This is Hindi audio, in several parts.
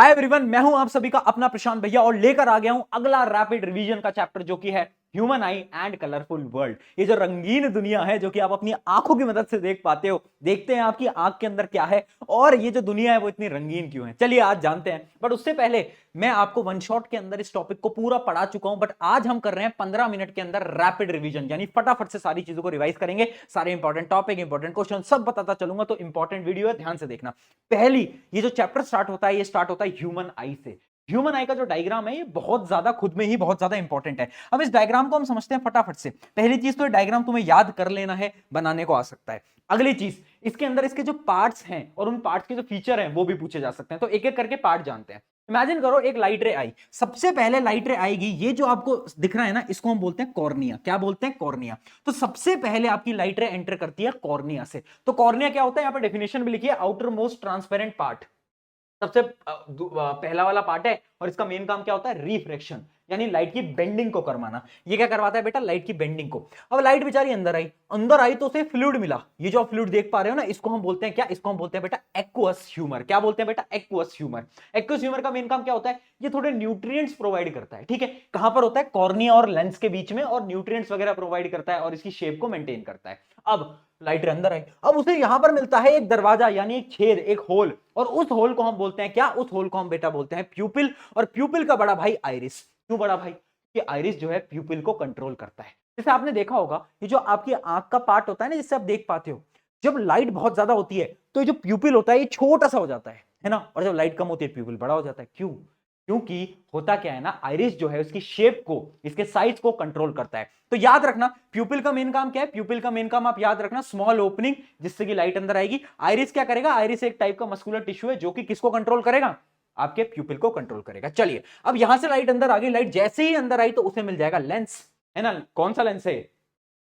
हाय एवरीवन, मैं हूं आप सभी का अपना प्रशांत भैया और लेकर आ गया हूं अगला रैपिड रिवीजन का चैप्टर जो कि है human I and colourful world. ये जो रंगीन दुनिया है जो कि आप अपनी आंखों की मदद से देख पाते हो, देखते हैं आपकी आंख के अंदर क्या है और ये जो दुनिया है वो इतनी रंगीन क्यों है। चलिए आज जानते हैं, बट उससे पहले मैं आपको वन शॉट के अंदर इस टॉपिक को पूरा पढ़ा चुका हूं, बट आज हम कर रहे हैं 15 मिनट के अंदर रैपिड रिवीजन, यानी फटाफट से सारी चीजों को रिवाइज करेंगे। सारे इंपॉर्टेंट टॉपिक, इंपॉर्टेंट क्वेश्चन सब बताता चलूंगा, तो इंपॉर्टेंट वीडियो है, ध्यान से देखना। पहली ये जो चैप्टर स्टार्ट होता है ये स्टार्ट होता है ह्यूमन आई से। ह्यूमन आई का जो डायग्राम है ये बहुत ज्यादा खुद में ही बहुत ज्यादा इंपॉर्टेंट है। अब इस डायग्राम को हम समझते हैं फटाफट से। पहली चीज तो डायग्राम तुम्हें याद कर लेना है, बनाने को आ सकता है। अगली चीज, इसके अंदर इसके जो पार्ट्स हैं और उन पार्ट्स के जो फीचर हैं वो भी पूछे जा सकते हैं, तो एक एक करके पार्ट जानते हैं। इमेजिन करो एक लाइट रे आई, सबसे पहले लाइट रे आएगी, ये जो आपको दिख रहा है ना इसको हम बोलते हैं कॉर्निया। क्या बोलते हैं? कॉर्निया। तो सबसे पहले आपकी लाइट रे एंटर करती है कॉर्निया से। तो कॉर्निया क्या होता है, यहां पर डेफिनेशन भी लिखिए, आउटर मोस्ट ट्रांसपेरेंट पार्ट। सबसे पहला वाला पार्ट है और इसका मेन काम क्या होता है? रिफ्रैक्शन, यानी लाइट की बेंडिंग को करवाना। ये क्या करवाता है बेटा? लाइट की बेंडिंग को। अब लाइट बेचारी अंदर आई तो उसे फ्लूइड मिला। ये जो फ्लूइड देख पा रहे हो ना, इसको हम बोलते हैं क्या? इसको हम बोलते हैं बेटा एक्वस ह्यूमर। क्या बोलते हैं बेटा? Aqueous humour. एक्वस ह्यूमर का मेन काम क्या होता है? ये थोड़े न्यूट्रिएंट्स प्रोवाइड करता है। ठीक है, कहां पर होता है? कॉर्निया और लेंस के बीच में, और न्यूट्रिएंट्स वगैरह प्रोवाइड करता है और इसकी शेप को मेंटेन करता है। अब लाइट अंदर आई, अब उसे यहां पर मिलता है एक दरवाजा, यानी एक छेद, एक होल, और उस होल को हम बोलते हैं क्या? उस होल को हम बेटा बोलते हैं प्यूपिल। और प्यूपिल का बड़ा भाई आइरिस। क्यों बड़ा भाई? कि आइरिस जो है प्यूपिल को कंट्रोल करता है। जैसे आपने देखा होगा, ये जो आपकी आंख का पार्ट होता है ना जिससे आप देख पाते हो, जब लाइट बहुत ज्यादा होती है तो ये जो प्यूपिल होता है ये छोटा सा हो जाता है ना, और जब लाइट कम होती है प्यूपिल बड़ा हो जाता है। क्यों? क्योंकि होता क्या है ना, आइरिस जो है उसकी शेप को, इसके साइज को कंट्रोल करता है। तो याद रखना प्यूपिल का मेन काम क्या है? प्यूपिल का मेन काम आप याद रखना, स्मॉल ओपनिंग जिससे कि लाइट अंदर आएगी। आइरिस क्या करेगा? आइरिस एक टाइप का मस्कुलर टिश्यू है जो कि किसको कंट्रोल करेगा? आपके प्यूपिल को कंट्रोल करेगा। चलिए, अब यहां से लाइट अंदर आ गई, लाइट जैसे ही अंदर आई तो उसे मिल जाएगा लेंस, है ना। कौन सा लेंस है?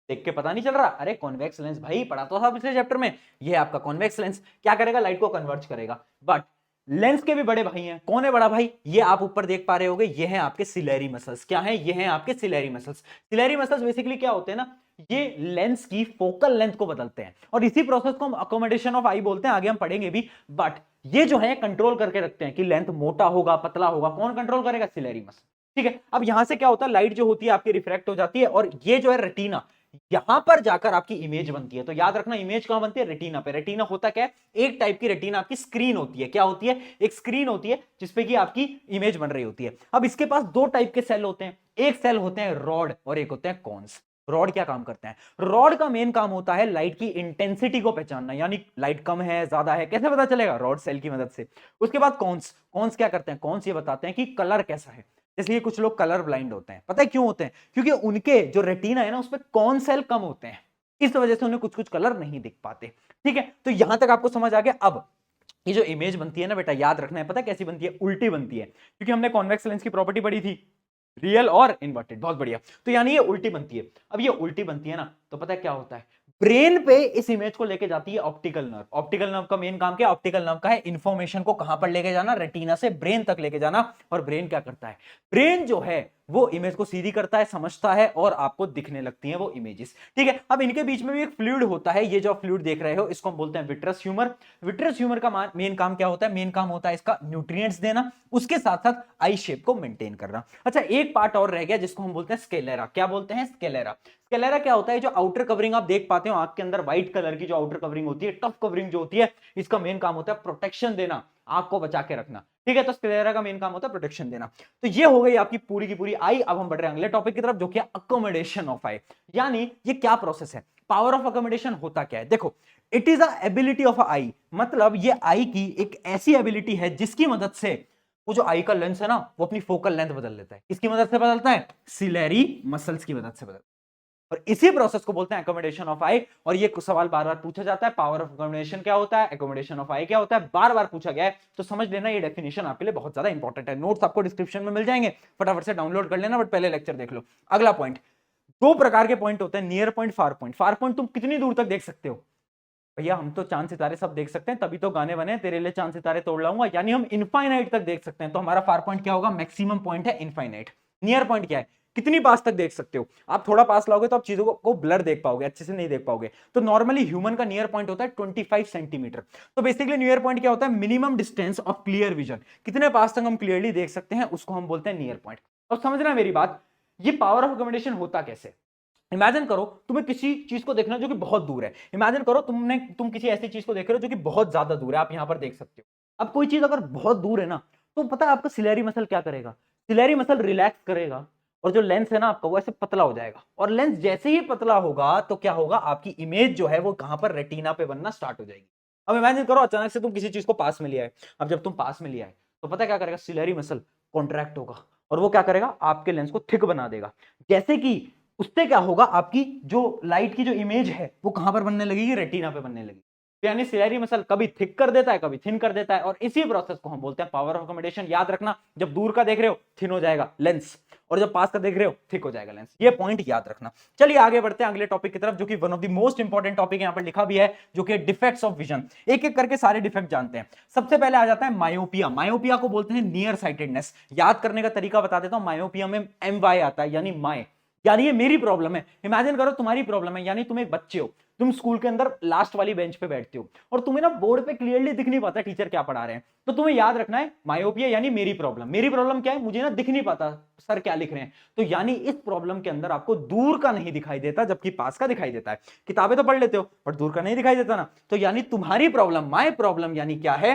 देख के पता नहीं चल रहा? अरे कॉन्वेक्स लेंस भाई, पढ़ा तो था पिछले चैप्टर में। ये आपका कॉन्वेक्स लेंस क्या करेगा? लाइट को कन्वर्ज करेगा। बट लेंस के भी बड़े भाई हैं। कौन है बड़ा भाई? ये आप ऊपर देख पा रहे होगे, ये हैं आपके सिलेरी मसल्स। क्या है? ये हैं आपके ciliary muscles. Ciliary muscles basically क्या होते हैं ना, ये लेंस की फोकल लेंथ को बदलते हैं, और इसी प्रोसेस को हम अकोमोडेशन ऑफ आई बोलते हैं, आगे हम पढ़ेंगे भी। बट ये जो है कंट्रोल करके रखते हैं कि लेंथ मोटा होगा पतला होगा। कौन कंट्रोल करेगा? Ciliary muscle. ठीक है, अब यहां से क्या होता है, लाइट जो होती है आपकी रिफ्रैक्ट हो जाती है, और ये जो है रेटिना, यहां पर जाकर आपकी इमेज बनती है। तो याद रखना, इमेज कहां बनती है? रेटिना पे। रेटिना होता क्या है? एक टाइप की रेटिना आपकी स्क्रीन होती है। क्या होती है? एक स्क्रीन होती है जिसपे कि आपकी इमेज बन रही होती है। अब इसके पास दो टाइप के सेल होते हैं, एक सेल होते हैं रॉड और एक होते हैं कॉन्स। रॉड क्या काम करते हैं? रॉड का मेन काम होता है लाइट की इंटेंसिटी को पहचानना, यानी लाइट कम है ज्यादा है कैसे पता चलेगा? रॉड सेल की मदद से। उसके बाद कॉन्स, कॉन्स क्या करते हैं? कॉन्स ये बताते हैं कि कलर कैसा है। इसलिए कुछ लोग कलर ब्लाइंड होते हैं। पता है क्यों होते हैं? क्योंकि उनके जो रेटिना है ना उसमें कौन सेल कम होते हैं, इस वजह से उन्हें कुछ कुछ कलर नहीं दिख पाते। ठीक है, तो यहां तक आपको समझ आ गया। अब ये जो इमेज बनती है ना बेटा, याद रखना है, पता है कैसी बनती है? उल्टी बनती है, क्योंकि हमने कॉन्वेक्स लेंस की प्रॉपर्टी पढ़ी थी, रियल और इन्वर्टेड। बहुत बढ़िया। तो यानी ये उल्टी बनती है। अब ये उल्टी बनती है ना, तो पता है क्या होता है? ब्रेन पे इस इमेज को लेके जाती है ऑप्टिकल नर्व। ऑप्टिकल नर्व का मेन काम क्या? ऑप्टिकल नर्व का है इंफॉर्मेशन को कहां पर लेके जाना? रेटिना से ब्रेन तक लेके जाना। और ब्रेन क्या करता है? ब्रेन जो है वो इमेज को सीधी करता है, समझता है, और आपको दिखने लगती हैं वो इमेजेस। ठीक है, अब इनके बीच में भी एक फ्लूइड होता है। ये जो फ्लूइड देख रहे हो इसको हम बोलते हैं विट्रस ह्यूमर। विट्रस ह्यूमर का मेन काम क्या होता है? मेन काम होता है इसका न्यूट्रिएंट्स देना, उसके साथ साथ आई शेप को मेंटेन करना। अच्छा, एक पार्ट और रह गया जिसको हम बोलते हैं स्केलेरा। क्या बोलते हैं? स्केलेरा। स्केलेरा क्या होता है? जो आउटर कवरिंग आप देख पाते हो आंख के अंदर, व्हाइट कलर की जो आउटर कवरिंग होती है, टफ कवरिंग जो होती है, इसका मेन काम होता है प्रोटेक्शन देना, आंख को बचा के रखना। ठीक है, तो स्क्लेरा का मेन काम होता है प्रोटेक्शन देना। तो ये हो गई आपकी पूरी की पूरी आई। अब हम बढ़ रहे हैं अगले टॉपिक की तरफ जो कि अकोमोडेशन ऑफ आई। यानी ये क्या प्रोसेस है? पावर ऑफ अकोमोडेशन होता क्या है? देखो, it is a ability of eye, मतलब ये आई की एक ऐसी एबिलिटी है जिसकी मदद से वो जो आई का लेंस है ना वो अपनी फोकल लेंथ बदल लेता है। किसकी मदद से बदलता है? सिलेरी मसल्स की मदद से बदलता है। और इसी प्रोसेस को बोलते हैं अकोमोडेशन ऑफ आई। और ये सवाल बार बार पूछा जाता है, पावर ऑफ अकोमोडेशन क्या होता है, अकोमोडेशन ऑफ आई क्या होता है, बार बार पूछा गया है। तो समझ लेना ये डेफिनेशन आपके लिए बहुत ज्यादा इंपॉर्टेंट है। नोट्स आपको डिस्क्रिप्शन में मिल जाएंगे, फटाफट से डाउनलोड कर लेना, बट पहले लेक्चर देख लो। अगला पॉइंट, दो प्रकार के पॉइंट होते हैं, near point, far point. Far point तुम कितनी दूर तक देख सकते हो? भैया हम तो चांद सितारे सब देख सकते हैं, तभी तो गाने बने तेरे लिए चांद सितारे तोड़ लाऊंगा, यानी हम इनफाइनाइट तक देख सकते हैं। तो हमारा फार पॉइंट क्या होगा? मैक्सिमम पॉइंट है इनफाइनाइट। नियर पॉइंट क्या है? कितनी पास तक देख सकते हो? आप थोड़ा पास लाओगे तो आप चीजों को ब्लर देख पाओगे, अच्छे से नहीं देख पाओगे। तो नॉर्मली ह्यूमन का नियर पॉइंट होता है 25 सेंटीमीटर। तो बेसिकली नियर पॉइंट क्या होता है? Minimum distance of clear vision, कितने पास तक हम क्लियरली देख सकते हैं उसको हम बोलते हैं नियर पॉइंट। अब समझना मेरी बात, ये पावर ऑफ अकोमोडेशन होता कैसे? इमेजिन करो तुम्हें किसी चीज को देखना जो कि बहुत दूर है। इमेजिन करो तुम किसी ऐसी चीज को देख रहे हो जो कि बहुत ज्यादा दूर है, आप यहां पर देख सकते हो। अब कोई चीज अगर बहुत दूर है ना, तो पता है आपका सिलेरी मसल क्या करेगा? सिलेरी मसल रिलैक्स करेगा और जो लेंस है ना आपका वो ऐसे पतला हो जाएगा। और लेंस जैसे ही पतला होगा तो क्या होगा? आपकी इमेज जो है वो कहां पर? रेटिना पे बनना स्टार्ट हो जाएगी। अब इमेजिन करो अचानक से तुम किसी चीज को पास में लिया है। अब जब तुम पास में लिया है तो पता है क्या करेगा? सिलेरी मसल कॉन्ट्रैक्ट होगा और वो क्या करेगा? आपके लेंस को थिक बना देगा। जैसे कि उससे क्या होगा? आपकी जो लाइट की जो इमेज है वो कहां पर बनने लगेगी? रेटिना पे बनने लगेगी। यानी सिलेरी मसल कभी थिक कर देता है, कभी थिन कर देता है, और इसी प्रोसेस को हम बोलते हैं पावर ऑफ अकोमोडेशन। याद रखना, जब दूर का देख रहे हो थिन हो जाएगा लेंस, और जब पास का देख रहे हो थिक हो जाएगा लेंस। ये पॉइंट याद रखना। चलिए आगे बढ़ते हैं अगले टॉपिक की तरफ, जो कि one of the most important topic यहां पर लिखा भी है, जो कि डिफेक्ट्स ऑफ विजन। एक एक करके सारे डिफेक्ट जानते हैं। सबसे पहले आ जाता है मायोपिया। मायोपिया को बोलते हैं नियर साइटेडनेस। याद करने का तरीका बता देता हूं। मायोपिया में MY आता है, यानी माय, यानी ये मेरी प्रॉब्लम है। इमेजिन करो तुम्हारी प्रॉब्लम है, यानी तुम एक बच्चे हो, तुम स्कूल के अंदर लास्ट वाली बेंच पे बैठते हो और तुम्हें ना बोर्ड पे क्लियरली दिख नहीं पाता टीचर क्या पढ़ा रहे हैं। तो तुम्हें याद रखना है मायोपिया यानी मेरी प्रॉब्लम। मेरी प्रॉब्लम क्या है? मुझे ना दिख नहीं पाता सर क्या लिख रहे हैं। तो यानी इस प्रॉब्लम के अंदर आपको दूर का नहीं दिखाई देता, जबकि पास का दिखाई देता है। किताबें तो पढ़ लेते हो पर दूर का नहीं दिखाई देता ना। तो यानी तुम्हारी प्रॉब्लम, माय प्रॉब्लम, यानी क्या है?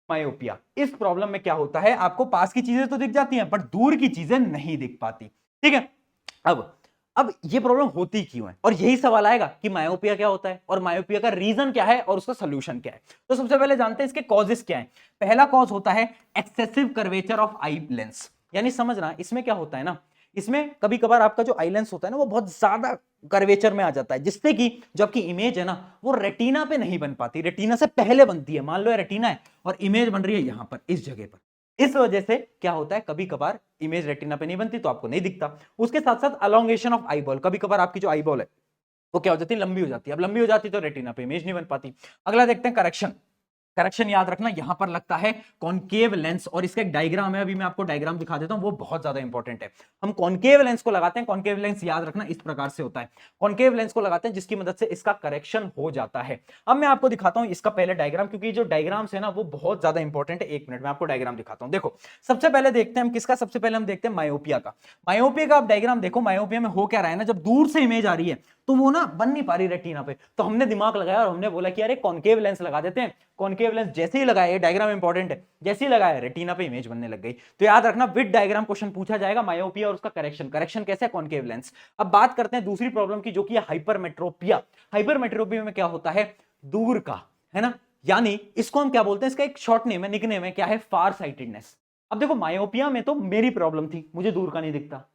मायोपिया। इस प्रॉब्लम में क्या होता है? आपको पास की चीजें तो दिख जाती हैं पर दूर की चीजें नहीं दिख पाती। ठीक है। अब ये प्रॉब्लम होती क्यों है? और यही सवाल आएगा कि मायोपिया क्या होता है और मायोपिया का रीजन क्या है और उसका सोल्यूशन क्या है। तो सबसे पहले जानते हैं इसके कॉजेस क्या है। पहला कॉज होता है excessive curvature of eye lens. यानी समझना, इसमें क्या होता है ना, इसमें कभी कभार आपका जो आई लेंस होता है ना वो बहुत ज्यादा कर्वेचर में आ जाता है, जिससे कि जो आपकी इमेज है ना वो रेटिना पे नहीं बन पाती, रेटिना से पहले बनती है। मान लो रेटिना है और इमेज बन रही है यहां पर, इस जगह पर। इस वजह से क्या होता है, कभी कभार इमेज रेटिना पे नहीं बनती तो आपको नहीं दिखता। उसके साथ साथ अलोंगेशन ऑफ आईबॉल, कभी कभार आपकी जो आईबॉल है वो क्या हो जाती है? लंबी हो जाती है। अब लंबी हो जाती है तो रेटिना पे इमेज नहीं बन पाती। अगला देखते हैं करेक्शन। करेक्शन याद रखना, यहां पर लगता है कॉनकेव लेंस, और इसका एक डायग्राम है, अभी मैं आपको डायग्राम दिखा देता हूं, वो बहुत ज्यादा इंपॉर्टेंट है। हम कॉनकेव लेंस को लगाते हैं। कॉनकेव लेंस याद रखना इस प्रकार से होता है। कॉनकेव लेंस को लगाते हैं जिसकी मदद से इसका करेक्शन हो जाता है। अब मैं आपको दिखाता हूं इसका पहले डायग्राम, क्योंकि जो डायग्राम्स है ना वो बहुत ज्यादा इंपॉर्टेंट है। एक मिनट में आपको डायग्राम दिखाता हूं। देखो सबसे पहले देखते हैं हम किसका। सबसे पहले हम देखते हैं मायोपिया का। मायोपिया का आप डायग्राम देखो। मायोपिया में हो क्या रहा है ना, जब दूर से इमेज आ रही है तो वो ना बन नहीं पा रही रेटिना पे। तो हमने दिमाग लगाया और हमने बोला कि अरे कॉनकेव लेंस लगा देते हैं। कॉनकेव लेंस जैसे ही लगाया, डायग्राम इंपॉर्टेंट है, जैसे ही लगाया रेटिना पे इमेज बनने लग गई। तो याद रखना विद डायग्राम क्वेश्चन पूछा जाएगा। मायोपिया और उसका करेक्शन। करेक्शन कैसे है? Concave lens. अब बात करते हैं दूसरी प्रॉब्लम की, जो कि है हाइपरमेट्रोपिया। हाइपरमेट्रोपिया में क्या होता है? दूर का, है ना, यानी इसको हम क्या बोलते हैं? इसका एक शॉर्ट नेम है, निकनेम है, क्या है? फार साइटेडनेस। अब देखो मायोपिया में तो मेरी प्रॉब्लम थी, मुझे दूर का नहीं दिखता।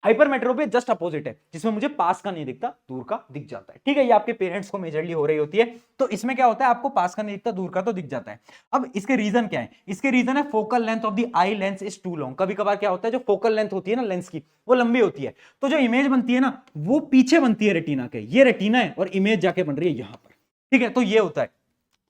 हाइपरमेट्रोपिया जस्ट अपोजिट है, जिसमें मुझे पास का नहीं दिखता, दूर का दिख जाता है। ठीक है, ये आपके पेरेंट्स को मेजरली हो रही होती है। तो इसमें क्या होता है? आपको पास का नहीं दिखता, दूर का तो दिख जाता है। अब इसके रीजन क्या है? इसके रीजन है focal length of the eye lens is too long. कभी कभार क्या होता है, जो फोकल लेंथ होती है ना लेंस की, वो लंबी होती है, तो जो इमेज बनती है ना वो पीछे बनती है रेटिना के। ये रेटिना है और इमेज जाके बन रही है यहां पर। ठीक है, तो ये होता है।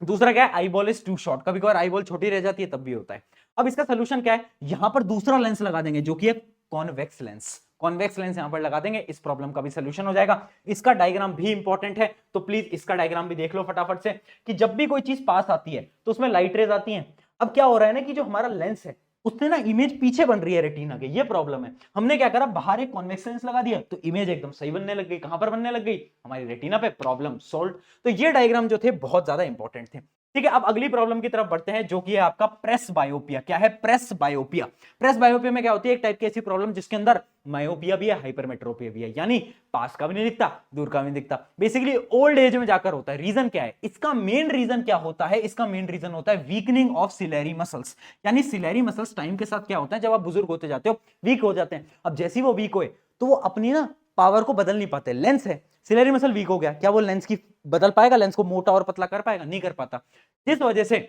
दूसरा क्या है? Eyeball is too short. कभी कभार आई बॉल छोटी रह जाती है, तब भी होता है। अब इसका सोल्यूशन क्या है? यहां पर दूसरा लेंस लगा देंगे, जो कि है कॉन्वेक्स लेंस। कॉन्वेक्स लेंस यहां पर लगा देंगे, इस प्रॉब्लम का भी सोल्यूशन हो जाएगा। इसका डायग्राम भी इंपॉर्टेंट है, तो प्लीज इसका डायग्राम भी देख लो फटाफट से, कि जब भी कोई चीज पास आती है तो उसमें लाइट रेज आती हैं। अब क्या हो रहा है ना, कि जो हमारा लेंस है उससे ना इमेज पीछे बन रही है रेटिना के, ये प्रॉब्लम है। हमने क्या करा? बाहर एक कॉन्वेक्स लेंस लगा दिया तो इमेज एकदम सही बनने लग गई। कहां पर बनने लग गई? हमारी रेटिना पे। Problem solve. तो ये डायग्राम जो थे बहुत ज्यादा इंपॉर्टेंट थे। ठीक है, अब अगली प्रॉब्लम की तरफ बढ़ते हैं, जो कि है आपका प्रेस बायोपिया। क्या है? प्रेस बायोपिया। प्रेस बायोपिया में क्या होती है? एक टाइप की ऐसी प्रॉब्लम जिसके अंदर मायोपिया भी है, हाइपरमेट्रोपिया भी है, यानी पास का भी नहीं दिखता, दूर का भी नहीं दिखता। बेसिकली ओल्ड एज में जाकर होता है। रीजन क्या है इसका? मेन रीजन क्या होता है? इसका मेन रीजन होता है वीकनिंग ऑफ सिलेरी मसल्स। यानी सिलेरी मसल्स टाइम के साथ क्या होता है, जब आप बुजुर्ग होते जाते हो वीक हो जाते हैं। अब जैसे ही वो वीक हुए तो वो अपनी ना पावर को बदल नहीं पाते। लेंस है, सिलेरी मसल वीक हो गया, क्या वो लेंस की बदल पाएगा? लेंस को मोटा और पतला कर पाएगा? नहीं कर पाता, जिस वजह से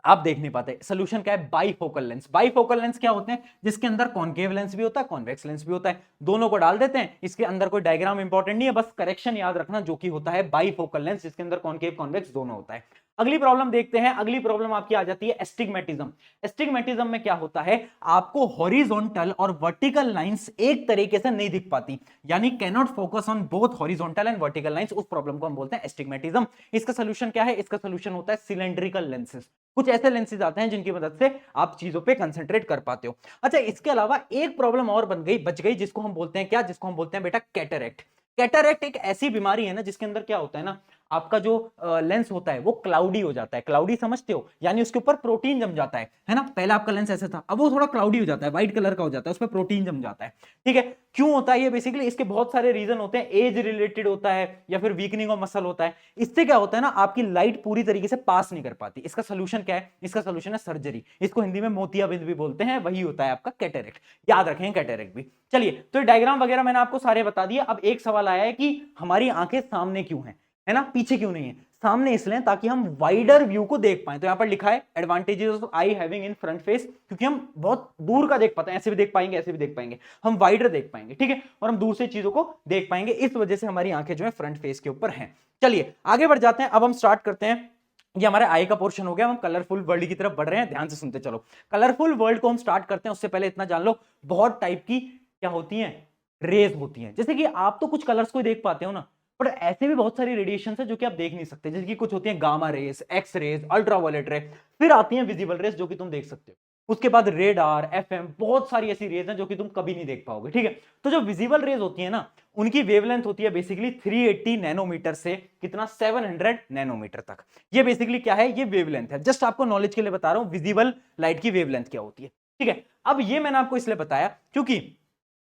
आप देख नहीं पाते। सोल्यूशन क्या है? Bifocal lens. बाईफोकल लेंस क्या होते हैं? जिसके अंदर कॉनकेव लेंस भी होता है, कॉन्वेक्स लेंस भी होता है, दोनों को डाल देते हैं। इसके अंदर कोई डायग्राम इंपॉर्टेंट नहीं है, बस करेक्शन याद रखना, जो कि होता है बाईफोकल लेंस, जिसके अंदर कॉनकेव कॉन्वेक्स दोनों होता है। अगली प्रॉब्लम देखते हैं। अगली प्रॉब्लम आपकी आ जाती है एस्टिग्मेटिज्म। एस्टिग्मेटिज्म में क्या होता है, आपको हॉरिजॉन्टल और वर्टिकल लाइंस एक तरीके से नहीं दिख पाती, यानी can not focus on both horizontal and vertical lines. उस प्रॉब्लम को हम बोलते हैं एस्टिग्मेटिज्म। इसका सोल्यूशन क्या है, इसका सोल्यूशन होता है सिलेंड्रिकल लेंसेज। कुछ ऐसे लेंसेज आते हैं जिनकी मदद से आप चीजों पे कंसंट्रेट कर पाते हो। अच्छा, इसके अलावा एक प्रॉब्लम और बच गई, जिसको हम बोलते हैं क्या, जिसको हम बोलते हैं बेटा कैटरेक्ट। कैटरेक्ट एक ऐसी बीमारी है ना जिसके अंदर क्या होता है ना, आपका जो लेंस होता है वो क्लाउडी हो जाता है। क्लाउडी समझते हो, यानी उसके ऊपर प्रोटीन जम जाता है ना। पहले आपका लेंस ऐसे था, अब वो थोड़ा क्लाउडी हो जाता है, व्हाइट कलर का हो जाता है, उस पर प्रोटीन जम जाता है। ठीक है, क्यों होता है ये, बेसिकली इसके बहुत सारे रीजन होते हैं। एज रिलेटेड होता है या फिर वीकनिंग ऑफ मसल होता है। इससे क्या होता है ना, आपकी लाइट पूरी तरीके से पास नहीं कर पाती। इसका सोल्यूशन क्या है, इसका सोल्यूशन है सर्जरी। इसको हिंदी में मोतियाबिंद भी बोलते हैं, वही होता है आपका कैटरेक्ट। याद रखें कैटरेक्ट भी। चलिए, तो डायग्राम वगैरह मैंने आपको सारे बता दिए। अब एक सवाल आया है कि हमारी आंखें सामने क्यों है ना, पीछे क्यों नहीं है। सामने इसलिए ताकि हम वाइडर व्यू को देख पाए। तो यहां पर लिखा है advantages of I having in front face, क्योंकि हम बहुत दूर का देख पाते हैं, ऐसे भी देख पाएंगे, ऐसे भी देख पाएंगे, हम वाइडर देख पाएंगे। ठीक है, और हम दूर से चीजों को देख पाएंगे, इस वजह से हमारी आंखें जो है फ्रंट फेस के ऊपर हैं। चलिए आगे बढ़ जाते हैं। अब हम स्टार्ट करते हैं। ये हमारे आई का पोर्शन हो गया, हम कलरफुल वर्ल्ड की तरफ बढ़ रहे हैं, ध्यान से सुनते चलो। कलरफुल वर्ल्ड को हम स्टार्ट करते हैं, उससे पहले इतना जान लो, बहुत टाइप की क्या होती है, रेज होती हैं। जैसे कि आप तो कुछ कलर्स को देख पाते हो ना, पर ऐसे भी बहुत सारी रेडिएशन है जो कि आप देख नहीं सकते। जैसे कि कुछ होती हैं gamma rays, X rays, ultraviolet ray, फिर आती हैं विजिबल रेस जो कि तुम देख सकते हो। उसके बाद रेडार, एफएम, बहुत सारी ऐसी रेज हैं जो कि तुम कभी नहीं देख पाओगे। ठीक है, तो जो विजिबल रेज होती है ना, उनकी वेवलेंथ होती है बेसिकली 380 नैनोमीटर से कितना 700 नैनोमीटर तक। ये बेसिकली क्या है, ये वेवलेंथ है। जस्ट आपको नॉलेज के लिए बता रहा हूं विजिबल लाइट की वेवलेंथ क्या होती है। ठीक है, अब ये मैंने आपको इसलिए बताया क्योंकि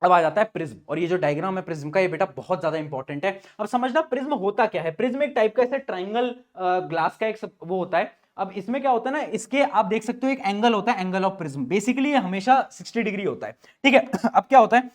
अब आ जाता है प्रिज्म। और ये जो डायग्राम है प्रिज्म का, ये बेटा बहुत ज्यादा इंपॉर्टेंट है। अब समझना प्रिज्म होता क्या है। प्रिज्म एक टाइप का ऐसे ट्राइंगल ग्लास का एक वो होता है। अब इसमें क्या होता है ना, इसके आप देख सकते हो एक एंगल होता है, एंगल ऑफ प्रिज्म। बेसिकली ये हमेशा 60 डिग्री होता है। ठीक है, अब क्या होता है,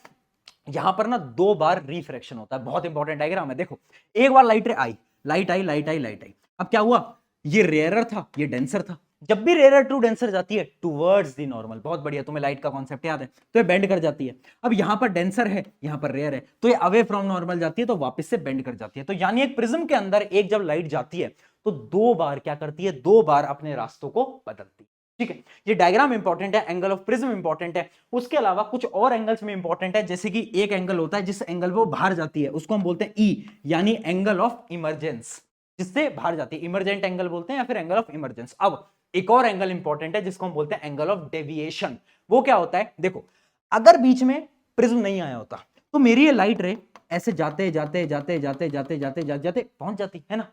यहां पर ना 2 बार रिफ्रैक्शन होता है। बहुत इंपॉर्टेंट डायग्राम है, देखो। एक बार लाइट आई, लाइट आई, लाइट आई, लाइट आई। अब क्या हुआ, ये रेयरर था, ये डेंसर था। जब भी रेयरर टू डेंसर जाती है टूवर्ड्स द नॉर्मल, बहुत बढ़िया, तुम्हें लाइट का कॉन्सेप्ट याद है, तो ये बेंड कर जाती है। अब यहां पर डेंसर है, यहां पर रेयर है, तो ये अवे फ्रॉम नॉर्मल जाती है, तो वापस से बेंड कर जाती है। तो यानी एक प्रिज्म के अंदर एक जब लाइट जाती है तो 2 बार क्या करती है, 2 बार अपने रास्तों को बदलती है। ठीक है, ये डायग्राम इंपॉर्टेंट है, एंगल ऑफ प्रिज्म इंपॉर्टेंट है। उसके अलावा कुछ और एंगल्स में इंपॉर्टेंट है, जैसे कि एक एंगल होता है जिस एंगल पे वो बाहर जाती है, उसको हम बोलते हैं ई, यानी एंगल ऑफ इमरजेंस, जिससे बाहर जाती है, इमरजेंट एंगल बोलते हैं या फिर एंगल ऑफ इमरजेंस। अब एक और एंगल इंपॉर्टेंट है जिसको हम बोलते हैं एंगल ऑफ डेविएशन। वो क्या होता है, देखो, अगर बीच में प्रिज्म नहीं आया होता तो मेरी ये लाइट रे ऐसे जाते जाते जाते जाते जाते जाते जाते जाते पहुंच जाती है ना,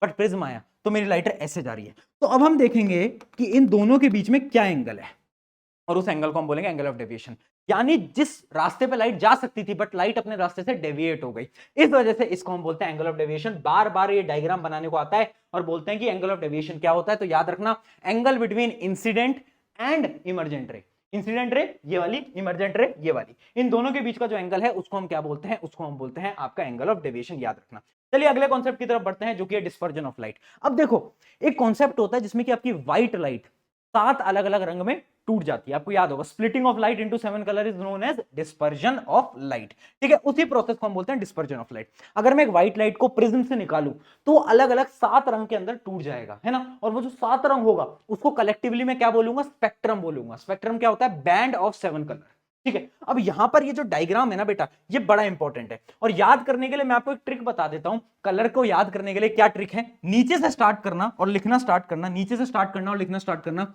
बट प्रिज्म आया तो मेरी लाइट ऐसे जा रही है। तो अब हम देखेंगे कि इन दोनों के बीच में क्या एंगल है, और उस एंगल को हम बोलेंगे एंगल ऑफ डेविएशन। यानी जिस रास्ते पे लाइट जा सकती थी बट लाइट अपने रास्ते से डेविएट हो गई, इस वजह से इसको हम बोलते हैं एंगल ऑफ डेविएशन। बार बार ये डायग्राम बनाने को आता है और बोलते हैं कि एंगल ऑफ डेविएशन क्या होता है। तो याद रखना, angle between incident and emergent ray. Incident ray ये वाली, इमरजेंट रे ये वाली, इन दोनों के बीच का जो एंगल है उसको हम क्या बोलते हैं, उसको हम बोलते हैं आपका एंगल ऑफ डेविएशन। याद रखना। चलिए अगले कॉन्सेप्ट की तरफ बढ़ते हैं, जो कि है डिस्पर्जन ऑफ लाइट। अब देखो, एक कॉन्सेप्ट होता है जिसमें कि आपकी व्हाइट लाइट 7 अलग अलग रंग में टूट जाती है। आपको याद होगा, splitting of light into 7 colour is known as dispersion of light. ठीक है, उसी प्रोसेस को हम बोलते हैं डिस्पर्जन ऑफ लाइट। अगर मैं एक व्हाइट लाइट को प्रिज्म से निकालूं तो अलग अलग 7 रंग के अंदर टूट जाएगा, है ना। और वो जो 7 रंग होगा उसको कलेक्टिवली मैं क्या बोलूंगा, स्पेक्ट्रम बोलूंगा। स्पेक्ट्रम क्या होता है, बैंड ऑफ 7 कलर। ठीक है, अब यहां पर ये जो डायग्राम है ना बेटा, ये बड़ा इंपॉर्टेंट है। और याद करने के लिए मैं आपको एक ट्रिक बता देता हूं। कलर को याद करने के लिए क्या ट्रिक है, नीचे से स्टार्ट करना और लिखना स्टार्ट करना, नीचे से स्टार्ट करना और लिखना स्टार्ट करना।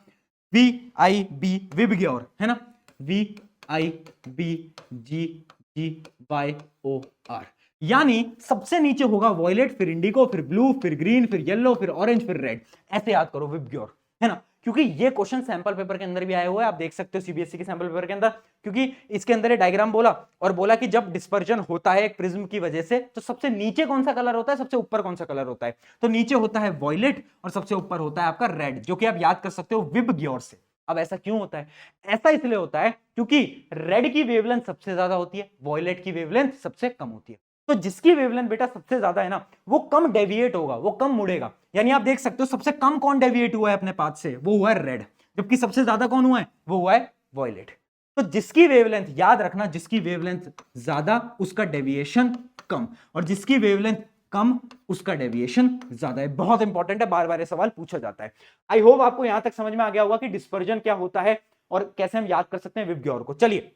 VIB विबग्योर, है ना, VIBGGYOR, यानी सबसे नीचे होगा वॉयलेट, फिर इंडिगो, फिर ब्लू, फिर ग्रीन, फिर येलो, फिर ऑरेंज, फिर रेड। ऐसे याद करो विबग्योर, है ना। क्योंकि ये क्वेश्चन सैंपल पेपर के अंदर भी आया हुआ है, आप देख सकते हो सीबीएसई के सैंपल पेपर के अंदर। क्योंकि इसके अंदर डायग्राम बोला और बोला कि जब डिस्पर्जन होता है एक प्रिज्म की वजह से तो सबसे नीचे कौन सा कलर होता है, सबसे ऊपर कौन सा कलर होता है। तो नीचे होता है वॉयलेट और सबसे ऊपर होता है आपका रेड, जो कि आप याद कर सकते हो विबग्योर से। अब ऐसा क्यों होता है, ऐसा इसलिए होता है क्योंकि रेड की वेवलेंथ सबसे ज्यादा होती है, वॉयलेट की वेवलेंथ सबसे कम होती है। तो जिसकी वेवलेंथ बेटा सबसे ज्यादा है ना, वो कम डेविएट होगा, वो कम मुड़ेगा। यानी आप देख सकते हो सबसे कम कौन डेविएट हुआ है अपने पाथ से, वो हुआ है रेड, जबकि सबसे ज्यादा कौन हुआ है, वो हुआ है वॉयलेट। तो जिसकी वेवलेंथ, याद रखना, जिसकी वेवलेंथ ज्यादा उसका डेविएशन कम, और जिसकी वेवलेंथ कम, उसका डेविएशन ज्यादा है। बहुत इंपॉर्टेंट है, बार बार ये सवाल पूछा जाता है। आई होप आपको यहां तक समझ में आ गया होगा कि डिस्पर्जन क्या होता है और कैसे हम याद कर सकते हैं विबग्योर को। चलिए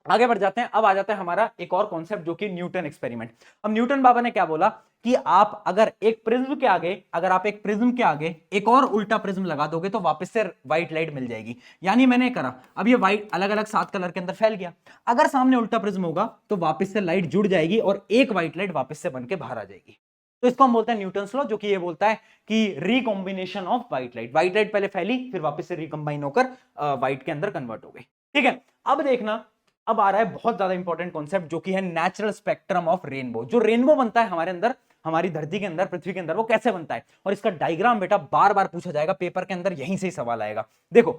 आगे बढ़ जाते हैं। अब आ जाता है हमारा एक और कॉन्सेप्ट जो कि न्यूटन एक्सपेरिमेंट। अब न्यूटन बाबा ने क्या बोला कि आप अगर एक प्रिज्म के आगे, अगर आप एक प्रिज्म के आगे एक और उल्टा प्रिज्म लगा दोगे तो वापस से व्हाइट लाइट मिल जाएगी। यानी मैंने करा, अब ये व्हाइट अलग अलग 7 कलर के अंदर फैल गया, अगर सामने उल्टा प्रिज्म होगा तो वापस से लाइट जुड़ जाएगी और एक व्हाइट लाइट वापस से बन के बाहर आ जाएगी। तो इसको हम बोलते हैं न्यूटन्स लॉ, जो कि ये बोलता है कि recombination of white light, white light पहले फैली फिर वापस से रिकंबाइन होकर व्हाइट के अंदर कन्वर्ट हो गई। ठीक है, अब देखना, अब आ रहा है बहुत ज्यादा इंपॉर्टेंट कॉन्सेप्ट जो कि है नेचुरल स्पेक्ट्रम ऑफ रेनबो। जो रेनबो बनता है हमारे अंदर, हमारी धरती के अंदर, पृथ्वी के अंदर, वो कैसे बनता है, और इसका डायग्राम बेटा बार बार पूछा जाएगा पेपर के अंदर, यहीं से ही सवाल आएगा। देखो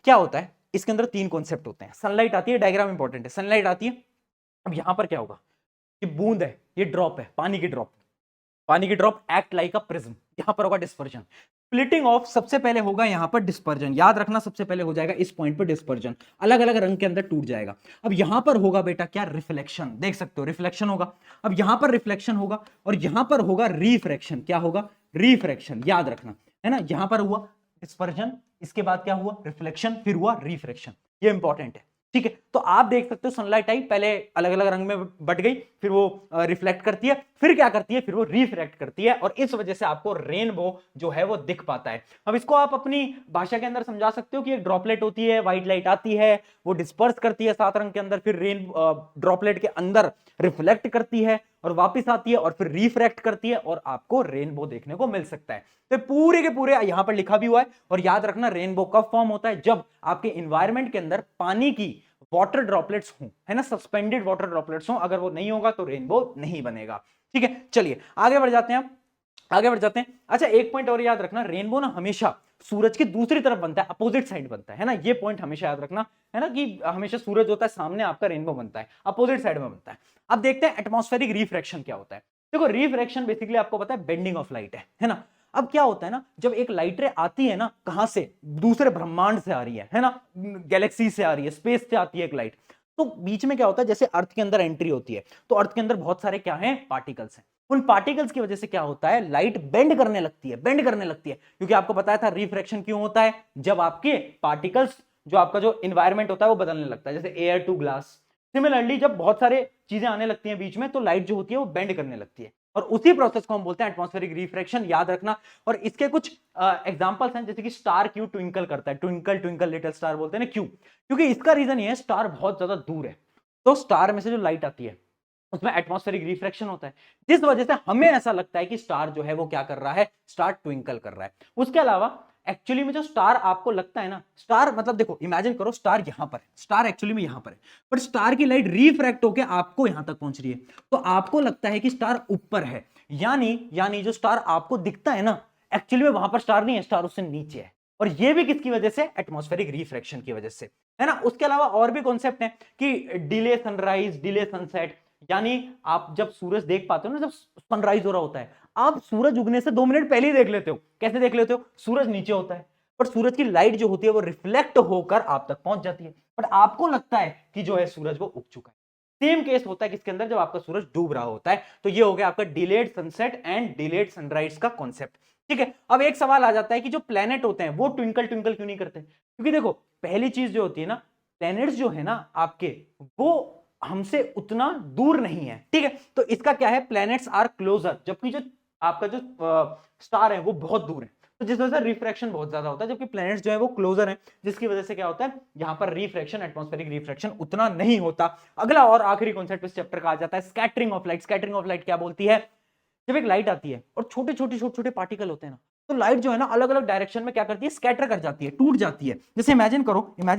क्या होता है, इसके अंदर 3 कॉन्सेप्ट होते हैं। सनलाइट आती है, डायग्राम इंपॉर्टेंट है, सनलाइट आती है। अब यहां पर क्या होगा, ये बूंद है, ये ड्रॉप है, पानी की ड्रॉप, पानी की drop act like a prism, यहां पर होगा डिस्पर्जन। स्प्लिटिंग ऑफ सबसे पहले होगा यहां पर डिस्पर्जन, याद रखना सबसे पहले हो जाएगा इस पॉइंट पर डिस्पर्जन, अलग अलग रंग के अंदर टूट जाएगा। अब यहां पर होगा बेटा क्या, रिफ्लेक्शन, देख सकते हो रिफ्लेक्शन होगा। अब यहां पर रिफ्लेक्शन होगा और यहां पर होगा रिफ्रैक्शन, क्या होगा, रिफ्रैक्शन, याद रखना है ना। यहां पर हुआ डिस्पर्जन, इसके बाद क्या हुआ, रिफ्लेक्शन, फिर हुआ रिफ्रैक्शन, ये इंपॉर्टेंट है। ठीक है, तो आप देख सकते हो सनलाइट आई, पहले अलग अलग रंग में बट गई, फिर वो रिफ्लेक्ट करती है, फिर क्या करती है, फिर वो रिफ्रैक्ट करती है, और इस वजह से आपको रेनबो जो है वो दिख पाता है। अब इसको आप अपनी भाषा के अंदर समझा सकते हो कि एक ड्रॉपलेट होती है, व्हाइट लाइट आती है, वो डिस्पर्स करती है 7 रंग के अंदर, फिर रेन ड्रॉपलेट के अंदर रिफ्लेक्ट करती है और वापस आती है और फिर रिफ्रैक्ट करती है, और आपको रेनबो देखने को मिल सकता है। तो पूरे के पूरे यहां पर लिखा भी हुआ है। और याद रखना रेनबो कब फॉर्म होता है, जब आपके इन्वायरमेंट के अंदर पानी की वाटर ड्रॉपलेट्स हों, है ना, सस्पेंडेड वाटर ड्रॉपलेट्स हों, अगर वो नहीं होगा तो रेनबो नहीं बनेगा। ठीक है, चलिए आगे बढ़ जाते हैं, आगे बढ़ जाते हैं। अच्छा एक पॉइंट और याद रखना, रेनबो ना हमेशा सूरज की दूसरी तरफ बनता है, अपोजिट साइड बनता है ना, ये पॉइंट हमेशा याद रखना, है ना, कि हमेशा सूरज होता है सामने, आपका रेनबो बनता है अपोजिट साइड में बनता है। अब देखते हैं एटमॉस्फेरिक रिफ्रैक्शन क्या होता है। देखो रिफ्रैक्शन बेसिकली आपको पता है बेंडिंग ऑफ लाइट है ना। अब क्या होता है ना, जब एक लाइट रे आती है ना, कहां से, दूसरे ब्रह्मांड से आ रही है ना, गैलेक्सी से आ रही है, स्पेस से आती है एक लाइट, तो बीच में क्या होता है, जैसे अर्थ के अंदर एंट्री होती है तो अर्थ के अंदर बहुत सारे क्या हैं, पार्टिकल्स हैं। उन पार्टिकल्स की वजह से क्या होता है, लाइट बेंड करने लगती है, बेंड करने लगती है, क्योंकि आपको बताया था रिफ्रैक्शन क्यों होता है, जब आपके पार्टिकल्स, जो आपका जो इन्वायरमेंट होता है वो बदलने लगता है, जैसे एयर टू ग्लास। सिमिलरली जब बहुत सारे चीजें आने लगती हैं बीच में तो लाइट जो होती है वो बेंड करने लगती है, और उसी प्रोसेस को हम बोलते हैं एटमॉस्फेरिक रिफ्रैक्शन, याद रखना। और इसके कुछ एग्जांपल्स हैं, जैसे कि स्टार क्यों ट्विंकल करता है, ट्विंकल ट्विंकल लिटिल स्टार बोलते हैं ना, क्यों, क्योंकि इसका रीजन ये है स्टार बहुत ज्यादा दूर है, तो स्टार में से जो लाइट आती है उसमें एटमॉस्फेरिक रिफ्रैक्शन होता है, जिस वजह से हमें ऐसा लगता है कि स्टार जो है वो क्या कर रहा है, स्टार ट्विंकल कर रहा है। उसके अलावा एक्चुअली में जो स्टार आपको लगता है ना, स्टार मतलब देखो इमेजिन करो स्टार यहां पर है, स्टार एक्चुअली में यहां पर है, पर स्टार की लाइट रिफ्रैक्ट होकर आपको यहां तक पहुंच रही है, तो आपको लगता है कि स्टार ऊपर है, यानी जो स्टार आपको दिखता है ना, एक्चुअली में वहां पर स्टार नहीं है, स्टार उससे नीचे है। और ये भी किसकी वजह से, एटमॉस्फेरिक रिफ्रैक्शन की वजह से, है ना। उसके अलावा और भी कॉन्सेप्ट है कि डिले सनराइज, डिले सनसेट, यानी आप जब सूरज देख पाते हो ना, जब सनराइज हो रहा होता है, आप सूरज उगने से 2 मिनट पहले ही देख लेते हो। कैसे देख लेते हो, सूरज नीचे होता है पर सूरज की लाइट जो होती है वो रिफ्लेक्ट होकर आप तक पहुंच जाती है, बट आपको लगता है कि जो है सूरज वो उग चुका है। सेम केस होता है किसके अंदर, जब आपका सूरज डूब रहा होता है। तो ये हो गया आपका delayed sunset and delayed sunrise का कॉन्सेप्ट। ठीक है, अब एक सवाल आ जाता है कि जो प्लैनेट होते हैं वो ट्विंकल ट्विंकल क्यों नहीं करते, क्योंकि देखो पहली चीज जो होती है ना, प्लैनेट्स जो है ना आपके, वो हमसे उतना दूर नहीं है। ठीक है, तो इसका क्या है, प्लैनेट्स आर क्लोजर, जबकि जो आपका जो स्टार है वो बहुत दूर है, तो जिस वजह से रिफ्रैक्शन बहुत ज्यादा होता है, जबकि प्लैनेट्स जो है वो क्लोजर है, जिसकी वजह से क्या होता है, यहां पर रिफ्रैक्शन, एटमॉस्फेरिक रिफ्रैक्शन उतना नहीं होता। अगला और आखिरी कॉन्सेप्ट इस चैप्टर का आ जाता है scattering of light. Scattering of light क्या बोलती है, जब एक लाइट आती है और छोटे छोटे छोटे छोटे पार्टिकल होते हैं ना, तो लाइट जो है ना अलग अलग डायरेक्शन में क्या करती है, स्कैटर कर जाती है, टूट जाती है। जैसे इमेजिन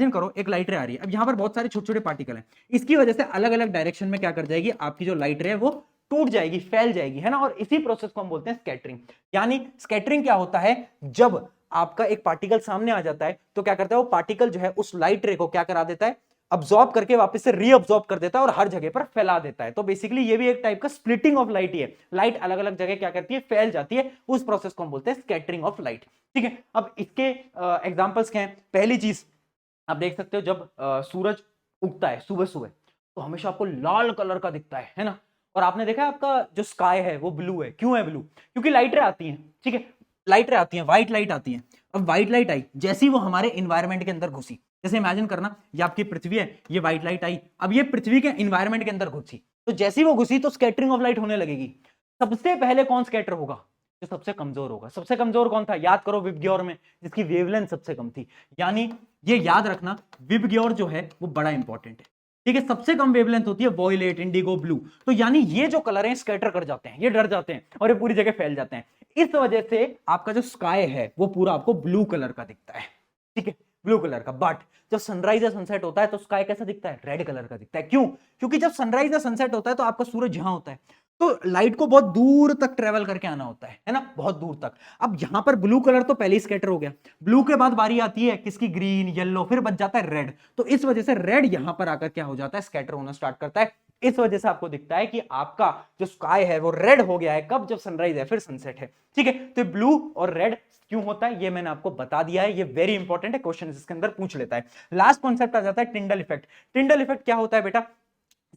करो एक लाइट रे आ रही है, अब यहां पर बहुत सारे छोटे छोटे पार्टिकल हैं, इसकी वजह से अलग अलग डायरेक्शन में क्या कर जाएगी, आपकी जो लाइट रे है वो टूट जाएगी, फैल जाएगी, है ना। और इसी प्रोसेस को हम बोलते हैं स्कैटरिंग। यानी स्कैटरिंग क्या होता है, जब आपका एक पार्टिकल सामने आ जाता है तो क्या करता है, वो पार्टिकल जो है उस लाइट रे को क्या करा देता है, अब्सॉर्ब करके वापस से रीअब्सॉर्ब कर देता है और हर जगह पर फैला देता है। तो बेसिकली ये भी एक टाइप का स्प्लिटिंग ऑफ लाइट ही है, लाइट अलग अलग जगह क्या करती है, फैल जाती है, उस प्रोसेस को हम बोलते हैं स्कैटरिंग ऑफ लाइट। ठीक है, अब इसके एग्जांपल्स क्या हैं। पहली चीज आप देख सकते हो, जब सूरज उगता है सुबह सुबह तो हमेशा आपको लाल कलर का दिखता है ना, और आपने देखा है आपका जो स्काई है वो ब्लू है। क्यों है ब्लू? क्योंकि लाइटें आती हैं, ठीक है, लाइटें आती हैं, व्हाइट लाइट आती हैं। अब व्हाइट लाइट आई, जैसे ही वो हमारे इन्वायरमेंट के अंदर घुसी, जैसे इमेजिन करना ये आपकी पृथ्वी है, ये व्हाइट लाइट आई, अब ये पृथ्वी के इन्वायरमेंट के अंदर घुसी, तो जैसे ही वो घुसी तो स्कैटरिंग ऑफ लाइट होने लगेगी। सबसे पहले कौन स्कैटर होगा? जो सबसे कमजोर होगा। सबसे कमजोर कौन था? याद करो, विबग्योर में, जिसकी वेवलेंथ सबसे कम थी। यानी ये याद रखना, विबग्योर जो है वो बड़ा इंपॉर्टेंट है, ठीक है। सबसे कम वेवलेंथ होती है वॉयलेट, इंडिगो, ब्लू। तो यानी ये जो कलर है स्कैटर कर जाते हैं, ये डर जाते हैं और ये पूरी जगह फैल जाते हैं। इस वजह से आपका जो स्काई है वो पूरा आपको ब्लू कलर का दिखता है, ठीक है, ब्लू कलर का। बट जब सनराइज या सनसेट होता है तो स्काई कैसा दिखता है? रेड कलर का दिखता है। क्यों? क्योंकि जब सनराइज या सनसेट होता है तो आपका सूरज जहां होता है तो लाइट को बहुत दूर तक ट्रेवल करके आना होता है ना, बहुत दूर तक। अब यहां पर ब्लू कलर तो पहले ही स्कैटर हो गया, ब्लू के बाद बारी आती है किसकी? ग्रीन, येलो, फिर बच जाता है रेड। तो इस वजह से रेड यहां पर आकर क्या हो जाता है? स्कैटर होना स्टार्ट करता है। इस वजह से आपको दिखता है कि आपका जो स्काई है वो रेड हो गया है। कब? जब सनराइज है फिर सनसेट है, ठीक है। तो ब्लू और रेड क्यों होता है ये मैंने आपको बता दिया है, ये वेरी इंपॉर्टेंट है, क्वेश्चन इसके अंदर पूछ लेता है। लास्ट कॉन्सेप्ट आ जाता है टिंडल इफेक्ट। टिंडल इफेक्ट क्या होता है बेटा?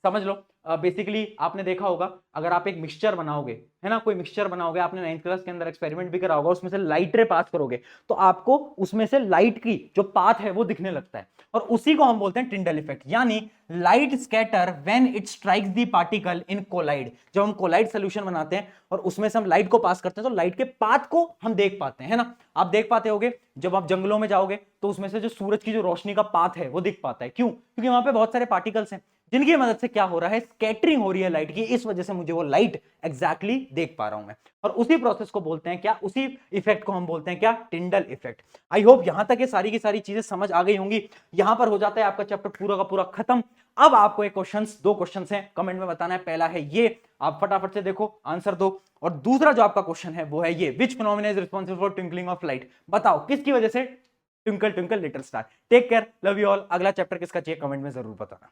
समझ लो, बेसिकली आपने देखा होगा, अगर आप एक मिक्सचर बनाओगे, है ना, कोई मिक्सचर बनाओगे, आपने 9th क्लास के अंदर एक्सपेरिमेंट भी करा होगा, उसमें से लाइट रे पास करोगे तो आपको उसमें से लाइट की जो पाथ है वो दिखने लगता है, और उसी को हम बोलते हैं टिंडल इफेक्ट। यानी light scatter when it strikes the particle in colloid. जब हम कोलाइड सोल्यूशन बनाते हैं और उसमें से हम लाइट को पास करते हैं तो लाइट के पाथ को हम देख पाते हैं, है ना। आप देख पाते होगे जब आप जंगलों में जाओगे तो उसमें से जो सूरज की जो रोशनी का पाथ है वो दिख पाता है। क्यों? क्योंकि वहां पे बहुत सारे पार्टिकल्स हैं जिनकी मदद से क्या हो रहा है? स्कैटरिंग हो रही है लाइट की, इस वजह से मुझे वो लाइट एग्जैक्टली देख पा रहा हूं मैं। और उसी प्रोसेस को बोलते हैं क्या? उसी इफेक्ट को हम बोलते हैं क्या? Tyndall effect. आई होप यहां तक ये सारी की सारी चीजें समझ आ गई होंगी। यहां पर हो जाता है आपका चैप्टर पूरा का पूरा खत्म। अब आपको एक क्वेश्चंस, दो क्वेश्चंस हैं, कमेंट में बताना है। पहला है ये, आप फटाफट से देखो, आंसर दो। और दूसरा जो आपका क्वेश्चन है वो है ये, which phenomena is responsible for twinkling of light? बताओ किसकी वजह से twinkle twinkle little star. Take care, love you all. अगला चैप्टर किसका चाहिए कमेंट में जरूर बताना।